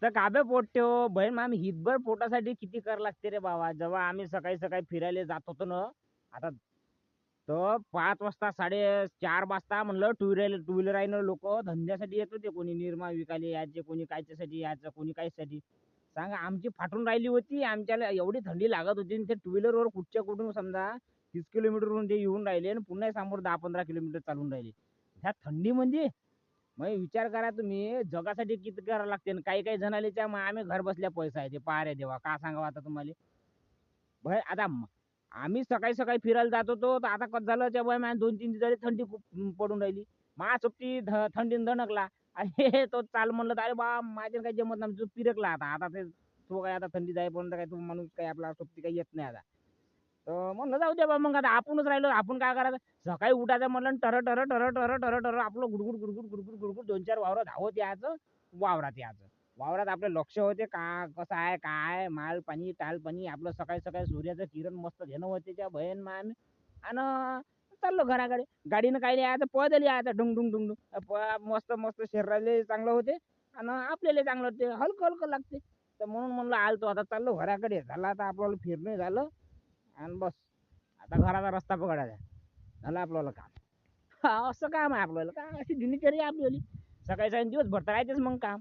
नुसतं काबे पोट ठेव बहीण आम्ही हितभर पोटासाठी किती करावं लागते रे बाबा. जेव्हा आम्ही सकाळी सकाळी फिरायला जात होतो ना, आता तर 5 वाजता 4:30 म्हणलं टू व्हीलर आहे ना, लोक धंद्यासाठी येत होते. कोणी निरमा विकायला यायचे, कोणी कायच्यासाठी यायचं, कोणी कायसाठी. सांगा आमची फाटून राहिली होती. आमच्याला एवढी थंडी लागत होती आणि ते टू व्हीलरवर कुठच्या कुठून समजा 30 किलोमीटरवरून ते येऊन राहिले आणि पुन्हा समोर 10-15 किलोमीटर चालून राहिले ह्या थंडीमध्ये. मग विचार करा तुम्ही जगासाठी किती करावं लागते आणि काही काही जणाले मग आम्ही घर बसल्या पैसा आहे ते पारे देवा का सांगावं आता तुम्हाला. भय आता आम्ही सकाळी सकाळी फिरायला जात होतो तर आता कसं झालं त्या बाय 2-3 दिवस झाले थंडी खूप पडून राहिली. मा सोबती थंडीने दणकला आणि तो चाल म्हणलं तर अरे बा माझ्या काही जमत नाही तू पिरकला आता आता ते तो काय आता थंडी जाईपर्यंत काय तू माणूस काय आपला सोबती काही येत नाही आता. तर म्हणलं जाऊ दे बा मग आता आपणच राहिलो आपण काय करायचं. सकाळी उठायचं म्हणलं आणि टर टर टर टर टर टर आपलं गुडगुड गुडगुड गुडगुड गुडगुड 2-4 वावरं धावत यायचं. वावरात यायचं. वावरात आपले लक्ष होते का कसं आहे काय माल पाणी टाल पाणी आपलं सकाळी सकाळी सूर्याचं किरण मस्त घेणं होते त्या बहीण मान आणि चाललो घराकडे. गाडीनं काही नाही यायचं पैदल यायचं डुंग डुंग डुंग डुंग मस्त मस्त शरीराला चांगलं होते आणि आपल्याला चांगलं होते हलकं हलकं लागते. तर म्हणून म्हणलं आलतो आता चाललो घराकडे. झालं आता आपल्याला फिरणं झालं आणि बस आता घराचा रस्ता पकडायचा झालं आपल्याला काम. हा असं काम आहे आपल्याला काय अशी दिनचर्या आपल्याला. सकाळी सकाळी दिवसभर तर राहतेच मग काम.